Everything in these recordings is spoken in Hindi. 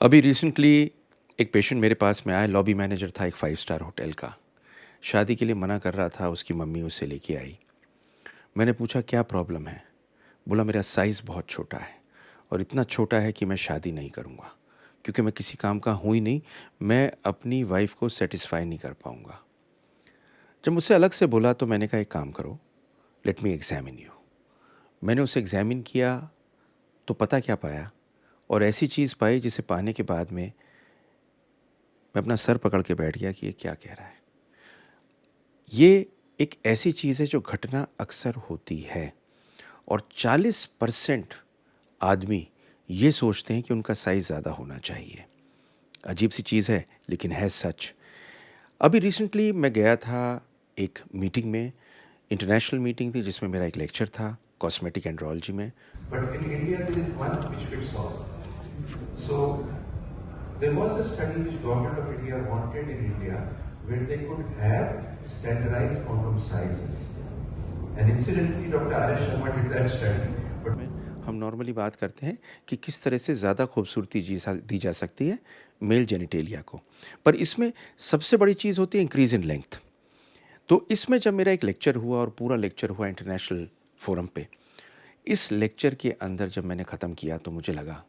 अभी रिसेंटली एक पेशेंट मेरे पास में आया। लॉबी मैनेजर था एक 5 स्टार होटल का। शादी के लिए मना कर रहा था, उसकी मम्मी उसे लेके आई। मैंने पूछा क्या प्रॉब्लम है। बोला मेरा साइज़ बहुत छोटा है और इतना छोटा है कि मैं शादी नहीं करूँगा क्योंकि मैं किसी काम का हूँ ही नहीं। मैं अपनी वाइफ को सेटिस्फाई नहीं कर पाऊँगा। जब मुझसे अलग से बोला तो मैंने कहा एक काम करो, लेट मी एग्जामिन यू। मैंने उसे एग्जामिन किया तो पता क्या पाया, और ऐसी चीज़ पाई जिसे पाने के बाद में मैं अपना सर पकड़ के बैठ गया कि ये क्या कह रहा है। ये एक ऐसी चीज़ है जो घटना अक्सर होती है, और 40% आदमी ये सोचते हैं कि उनका साइज़ ज़्यादा होना चाहिए। अजीब सी चीज़ है लेकिन है सच। अभी रिसेंटली मैं गया था एक मीटिंग में, इंटरनेशनल मीटिंग थी जिसमें मेरा एक लेक्चर था कॉस्मेटिक एंड्रोलॉजी में। But in India, there is one which fits all. So there was a study which government of India wanted in India where they could have standardized condom sizes. And incidentally, Dr. R.S. Sharma did that study. But में हम नॉर्मली बात करते हैं कि किस तरह से ज़्यादा खूबसूरती दी जा सकती है मेल जेनिटेलिया को, पर इसमें सबसे बड़ी चीज़ होती है इंक्रीज इन लेंथ। तो इसमें जब मेरा एक लेक्चर हुआ और पूरा लेक्चर हुआ इंटरनेशनल फोरम पे, इस लेक्चर के अंदर जब मैंने ख़त्म किया तो मुझे लगा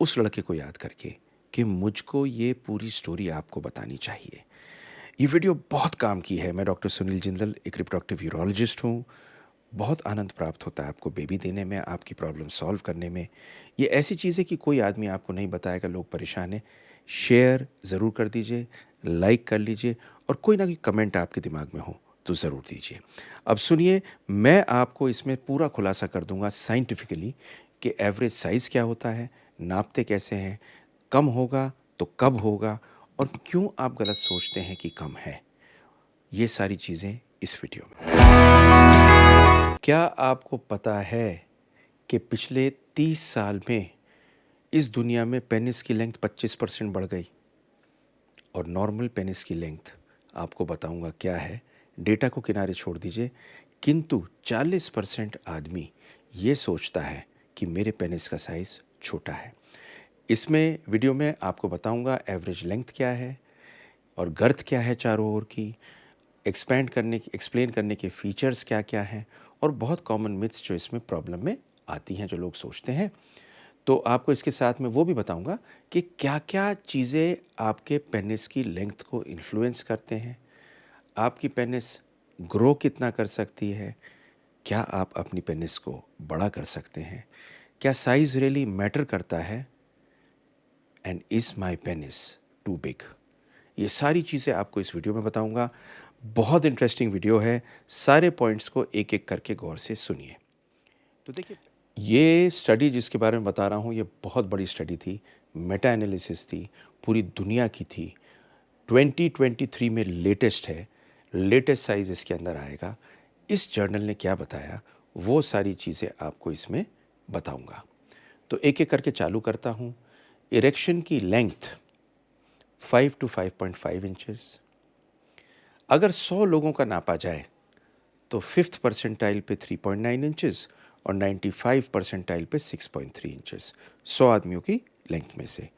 उस लड़के को याद करके कि मुझको ये पूरी स्टोरी आपको बतानी चाहिए। ये वीडियो बहुत काम की है। मैं डॉक्टर सुनील जिंदल, एक रिप्रोडक्टिव यूरोलॉजिस्ट हूँ। बहुत आनंद प्राप्त होता है आपको बेबी देने में, आपकी प्रॉब्लम सॉल्व करने में। ये ऐसी चीज़ है कि कोई आदमी आपको नहीं बताएगा, लोग परेशान हैं। शेयर ज़रूर कर दीजिए, लाइक कर लीजिए, और कोई ना कोई कमेंट आपके दिमाग में हो तो ज़रूर दीजिए। अब सुनिए, मैं आपको इसमें पूरा खुलासा कर दूंगा साइंटिफिकली कि एवरेज साइज़ क्या होता है, नापते कैसे हैं, कम होगा तो कब होगा, और क्यों आप गलत सोचते हैं कि कम है। ये सारी चीज़ें इस वीडियो में। क्या आपको पता है कि पिछले 30 साल में इस दुनिया में पेनिस की लेंथ 25% बढ़ गई, और नॉर्मल पेनिस की लेंथ आपको बताऊंगा क्या है। डेटा को किनारे छोड़ दीजिए, किंतु 40% आदमी ये सोचता है कि मेरे पेनिस का साइज़ छोटा है। इसमें वीडियो में आपको बताऊंगा एवरेज लेंथ क्या है और गर्थ क्या है चारों ओर की, एक्सप्लेन करने के फीचर्स क्या क्या हैं, और बहुत कॉमन मिथ्स जो इसमें प्रॉब्लम में आती हैं जो लोग सोचते हैं। तो आपको इसके साथ में वो भी बताऊंगा कि क्या क्या चीज़ें आपके पेनिस की लेंथ को इन्फ्लुएंस करते हैं, आपकी पेनिस ग्रो कितना कर सकती है, क्या आप अपनी पेनिस को बड़ा कर सकते हैं, क्या साइज़ रियली मैटर करता है, and is my penis too big. ये सारी चीज़ें आपको इस वीडियो में बताऊंगा। बहुत इंटरेस्टिंग वीडियो है, सारे पॉइंट्स को एक एक करके गौर से सुनिए। तो देखिए, ये स्टडी जिसके बारे में बता रहा हूँ ये बहुत बड़ी स्टडी थी, मेटा एनालिसिस थी, पूरी दुनिया की थी। 2023 में लेटेस्ट है, लेटेस्ट साइज़ इसके अंदर आएगा। इस जर्नल ने क्या बताया वो सारी चीज़ें आपको इसमें बताऊंगा। तो एक एक करके चालू करता हूँ। इरेक्शन की लेंथ 5 to 5.5 इंचेस। अगर 100 लोगों का नापा जाए तो 5th परसेंटाइल पे 3.9 इंचेस और 95 परसेंटाइल पे 6.3 इंचेस, 100 आदमियों की लेंथ में से।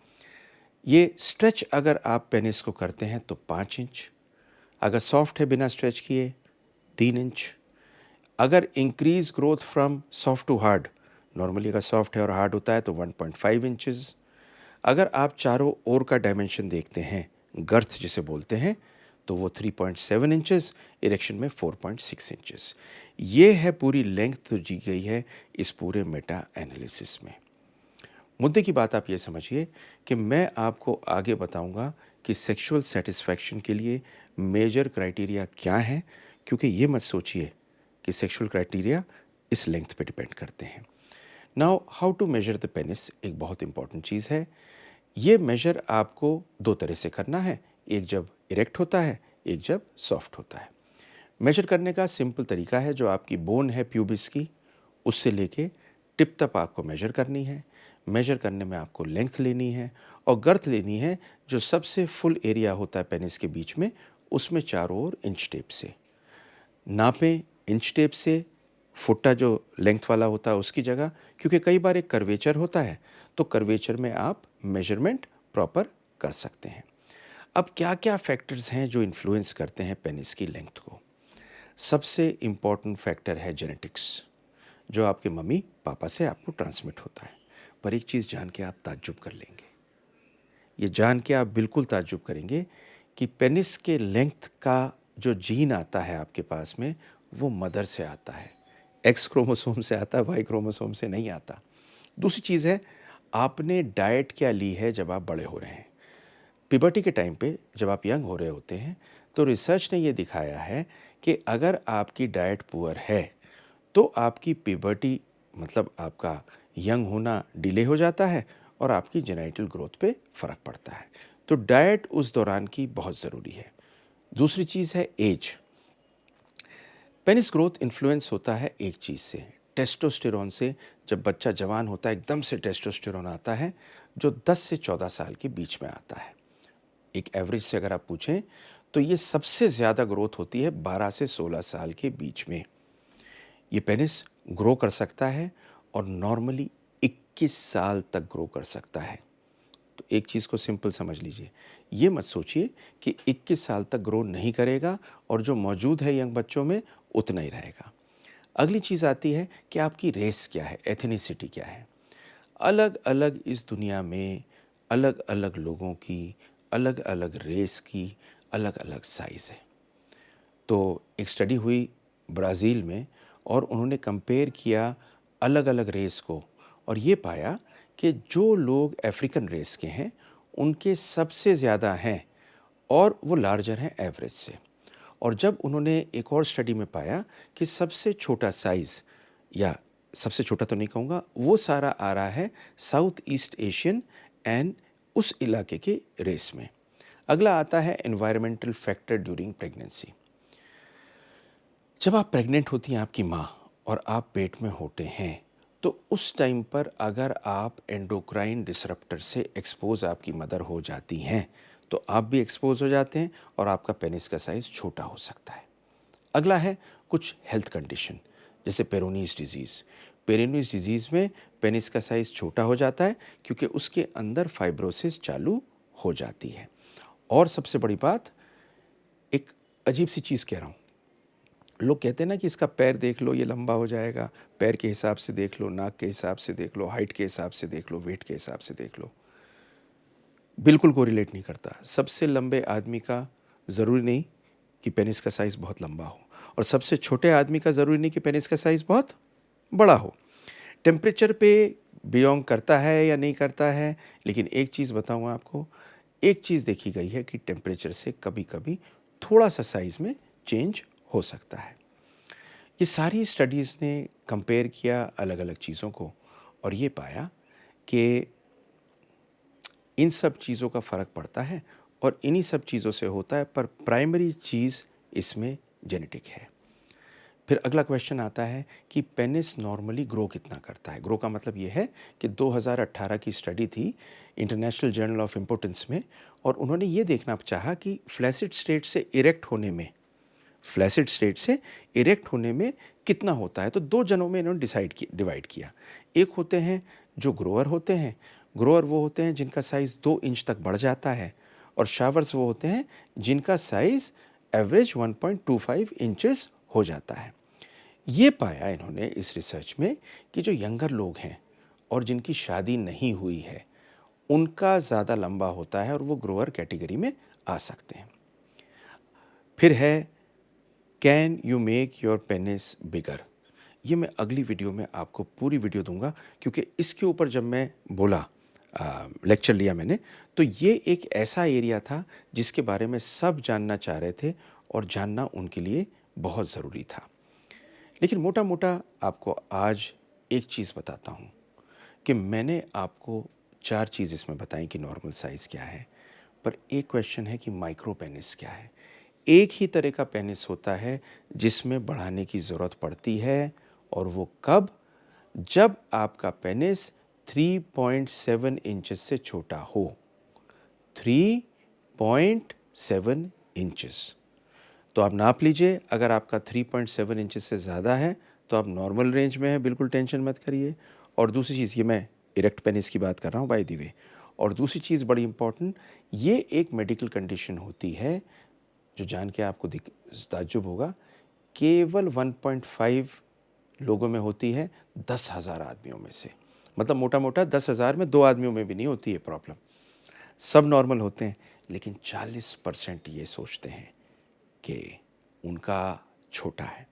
ये स्ट्रेच अगर आप पेनिस को करते हैं तो 5 इंच, अगर सॉफ्ट है बिना स्ट्रेच किए 3 इंच, अगर increase growth from soft to hard, normally अगर सॉफ्ट है और हार्ड होता है तो 1.5 इंचेस। अगर आप चारों ओर का डायमेंशन देखते हैं, गर्थ जिसे बोलते हैं, तो वो 3.7 इंचेस, इरेक्शन में 4.6 इंचेस। ये है पूरी लेंथ तो दी गई है इस पूरे मेटा एनालिसिस में। मुद्दे की बात आप ये समझिए कि मैं आपको आगे बताऊंगा कि सेक्सुअल सेटिस्फैक्शन के लिए मेजर क्राइटेरिया क्या है, क्योंकि ये मत सोचिए कि सेक्सुअल क्राइटेरिया इस लेंथ पे डिपेंड करते हैं। Now how to measure the penis एक बहुत इंपॉर्टेंट चीज़ है। ये मेजर आपको दो तरह से करना है, एक जब इरेक्ट होता है, एक जब सॉफ्ट होता है। मेजर करने का सिंपल तरीका है, जो आपकी बोन है प्यूबिस की, उससे लेके टिप तक आपको मेजर करनी है। मेजर करने में आपको लेंथ लेनी है और गर्थ लेनी है, जो सबसे फुल एरिया होता है पेनिस के बीच में, उसमें चारों ओर इंच टेप से नापें। इंच टेप से फुट्टा जो लेंथ वाला होता है उसकी जगह, क्योंकि कई बार एक कर्वेचर होता है तो कर्वेचर में आप मेजरमेंट प्रॉपर कर सकते हैं। अब क्या क्या फैक्टर्स हैं जो इन्फ्लुएंस करते हैं पेनिस की लेंथ को? सबसे इम्पॉर्टेंट फैक्टर है जेनेटिक्स, जो आपके मम्मी पापा से आपको ट्रांसमिट होता है। पर एक चीज़ जान के आप ताज्जुब कर लेंगे, ये जान के आप बिल्कुल ताज्जुब करेंगे कि पेनिस के लेंथ का जो जीन आता है आपके पास में, वो मदर से आता है, एक्स क्रोमोसोम से आता है, वाई क्रोमोसोम से नहीं आता। दूसरी चीज़ है, आपने डाइट क्या ली है जब आप बड़े हो रहे हैं। पिबर्टी के टाइम पे जब आप यंग हो रहे होते हैं तो रिसर्च ने ये दिखाया है कि अगर आपकी डाइट पुअर है तो आपकी पिबर्टी मतलब आपका यंग होना डिले हो जाता है और आपकी जेनाइटल ग्रोथ पे फ़र्क पड़ता है। तो डाइट उस दौरान की बहुत ज़रूरी है। दूसरी चीज़ है एज। पेनिस ग्रोथ इन्फ्लुएंस होता है एक चीज़ से, टेस्टोस्टेरोन से। जब बच्चा जवान होता है एकदम से टेस्टोस्टेरोन आता है जो 10 से 14 साल के बीच में आता है। एक एवरेज से अगर आप पूछें तो ये सबसे ज़्यादा ग्रोथ होती है 12 से 16 साल के बीच में। ये पेनिस ग्रो कर सकता है और नॉर्मली 21 साल तक ग्रो कर सकता है। तो एक चीज़ को सिंपल समझ लीजिए, ये मत सोचिए कि 21 साल तक ग्रो नहीं करेगा और जो मौजूद है यंग बच्चों में उतना ही रहेगा। अगली चीज़ आती है कि आपकी रेस क्या है, एथनिसिटी क्या है। अलग अलग इस दुनिया में अलग अलग लोगों की, अलग अलग रेस की अलग अलग साइज़ है। तो एक स्टडी हुई ब्राज़ील में और उन्होंने कंपेयर किया अलग अलग रेस को और ये पाया कि जो लोग अफ्रीकन रेस के हैं उनके सबसे ज़्यादा हैं और वो लार्जर हैं एवरेज से। और जब उन्होंने एक और स्टडी में पाया कि सबसे छोटा साइज़, या सबसे छोटा तो नहीं कहूँगा, वो सारा आ रहा है साउथ ईस्ट एशियन एंड उस इलाके के रेस में। अगला आता है एनवायरमेंटल फैक्टर ड्यूरिंग प्रेगनेंसी। जब आप प्रेग्नेंट होती हैं आपकी माँ और आप पेट में होते हैं तो उस टाइम पर अगर आप एंडोक्राइन डिसरप्टर से एक्सपोज आपकी मदर हो जाती हैं तो आप भी एक्सपोज हो जाते हैं और आपका पेनिस का साइज़ छोटा हो सकता है। अगला है कुछ हेल्थ कंडीशन, जैसे पेरोनीज डिजीज़। पेरोनीज डिजीज़ में पेनिस का साइज़ छोटा हो जाता है क्योंकि उसके अंदर फाइब्रोसिस चालू हो जाती है। और सबसे बड़ी बात, एक अजीब सी चीज़ कह रहा हूँ, लोग कहते हैं ना कि इसका पैर देख लो ये लंबा हो जाएगा, पैर के हिसाब से देख लो, नाक के हिसाब से देख लो, हाइट के हिसाब से देख लो, वेट के हिसाब से देख लो। बिल्कुल कोरिलेट नहीं करता। सबसे लंबे आदमी का ज़रूरी नहीं कि पेनिस का साइज़ बहुत लंबा हो और सबसे छोटे आदमी का ज़रूरी नहीं कि पेनिस का साइज़ बहुत बड़ा हो। टेम्परेचर पे बिलोंग करता है या नहीं करता है, लेकिन एक चीज़ बताऊँ आपको, एक चीज़ देखी गई है कि टेम्परेचर से कभी कभी थोड़ा सा साइज़ में चेंज हो सकता है। ये सारी स्टडीज़ ने कंपेयर किया अलग अलग चीज़ों को और ये पाया कि इन सब चीज़ों का फ़र्क पड़ता है और इन्हीं सब चीज़ों से होता है, पर प्राइमरी चीज़ इसमें जेनेटिक है। फिर अगला क्वेश्चन आता है कि पेनिस नॉर्मली ग्रो कितना करता है। ग्रो का मतलब ये है कि 2018 की स्टडी थी इंटरनेशनल जर्नल ऑफ इम्पोर्टेंस में और उन्होंने ये देखना चाहा कि फ्लैसिड स्टेट से इरेक्ट होने में, फ्लैसिड स्टेट से इरेक्ट होने में कितना होता है। तो दो जनों में इन्होंने डिवाइड किया। एक होते हैं जो ग्रोअर होते हैं, ग्रोअर वो होते हैं जिनका साइज़ 2 इंच तक बढ़ जाता है, और शावर्स वो होते हैं जिनका साइज़ एवरेज 1.25 इंचेस हो जाता है। ये पाया इन्होंने इस रिसर्च में कि जो यंगर लोग हैं और जिनकी शादी नहीं हुई है उनका ज़्यादा लंबा होता है और वो ग्रोअर कैटेगरी में आ सकते हैं। फिर है can you make your penis bigger. ये मैं अगली वीडियो में आपको पूरी वीडियो दूंगा क्योंकि इसके ऊपर जब मैं बोला, लेक्चर लिया मैंने, तो ये एक ऐसा एरिया था जिसके बारे में सब जानना चाह रहे थे और जानना उनके लिए बहुत ज़रूरी था। लेकिन मोटा मोटा आपको आज एक चीज़ बताता हूँ कि मैंने आपको 4 चीज़ इसमें बताई कि नॉर्मल साइज़ क्या है, पर एक क्वेश्चन है कि माइक्रो पेनिस क्या है। एक ही तरह का पेनिस होता है जिसमें बढ़ाने की ज़रूरत पड़ती है, और वो कब? जब आपका पेनिस 3.7 इंचेस से छोटा हो। 3.7 इंचेस। तो आप नाप लीजिए, अगर आपका 3.7 इंचेस से ज़्यादा है तो आप नॉर्मल रेंज में है, बिल्कुल टेंशन मत करिए। और दूसरी चीज़, ये मैं इरेक्ट पेनिस की बात कर रहा हूँ बाय द वे। और दूसरी चीज़ बड़ी इम्पॉर्टेंट, ये एक मेडिकल कंडीशन होती है जो जान के आपको ताज्जुब होगा, केवल 1.5 लोगों में होती है 10,000 आदमियों में से। मतलब मोटा मोटा 10,000 में 2 आदमियों में भी नहीं होती है प्रॉब्लम। सब नॉर्मल होते हैं, लेकिन 40% ये सोचते हैं कि उनका छोटा है।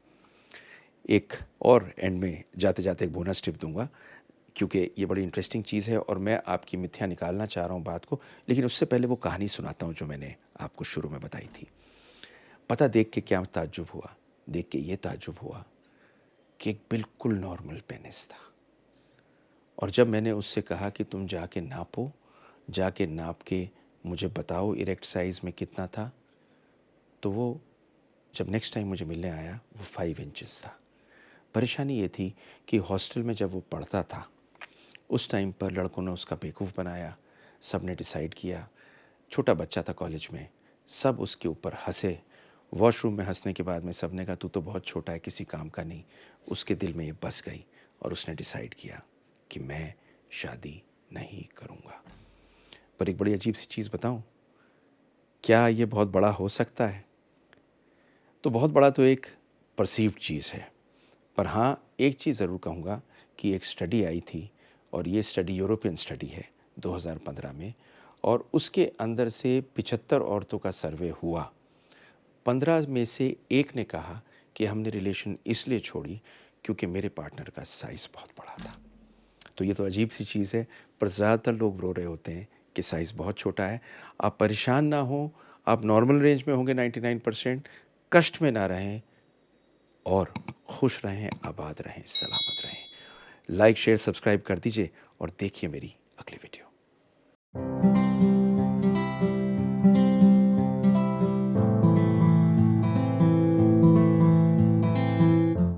एक और एंड में जाते जाते एक बोनस टिप दूंगा, क्योंकि ये बड़ी इंटरेस्टिंग चीज़ है और मैं आपकी मिथ्या निकालना चाह रहा हूँ बात को, लेकिन उससे पहले वो कहानी सुनाता हूँ जो मैंने आपको शुरू में बताई थी। पता देख के क्या ताज्जुब हुआ, देख के ये ताज्जुब हुआ कि एक बिल्कुल नॉर्मल पेनिस था। और जब मैंने उससे कहा कि तुम जाके नापो, जाके नाप के मुझे बताओ इरेक्ट साइज़ में कितना था, तो वो जब नेक्स्ट टाइम मुझे मिलने आया वो 5 इंचेस था। परेशानी ये थी कि हॉस्टल में जब वो पढ़ता था उस टाइम पर लड़कों ने उसका बेवकूफ़ बनाया, सब ने डिसाइड किया, छोटा बच्चा था कॉलेज में, सब उसके ऊपर हंसे। वॉशरूम में हंसने के बाद में सब ने कहा तू तो बहुत छोटा है, किसी काम का नहीं। उसके दिल में ये बस गई और उसने डिसाइड किया कि मैं शादी नहीं करूँगा। पर एक बड़ी अजीब सी चीज़ बताऊँ, क्या ये बहुत बड़ा हो सकता है? तो बहुत बड़ा तो एक परसीव्ड चीज़ है, पर हाँ एक चीज़ ज़रूर कहूँगा कि एक स्टडी आई थी, और ये स्टडी यूरोपियन स्टडी है 2015 में, और उसके अंदर से 75 औरतों का सर्वे हुआ। 15 में से एक ने कहा कि हमने रिलेशन इसलिए छोड़ी क्योंकि मेरे पार्टनर का साइज़ बहुत बड़ा था। तो ये तो अजीब सी चीज़ है, पर ज़्यादातर लोग रो रहे होते हैं कि साइज़ बहुत छोटा है। आप परेशान ना हो, आप नॉर्मल रेंज में होंगे 99%, कष्ट में ना रहें और खुश रहें, आबाद रहें, सलामत रहें। लाइक शेयर सब्सक्राइब कर दीजिए और देखिए मेरी अगली वीडियो।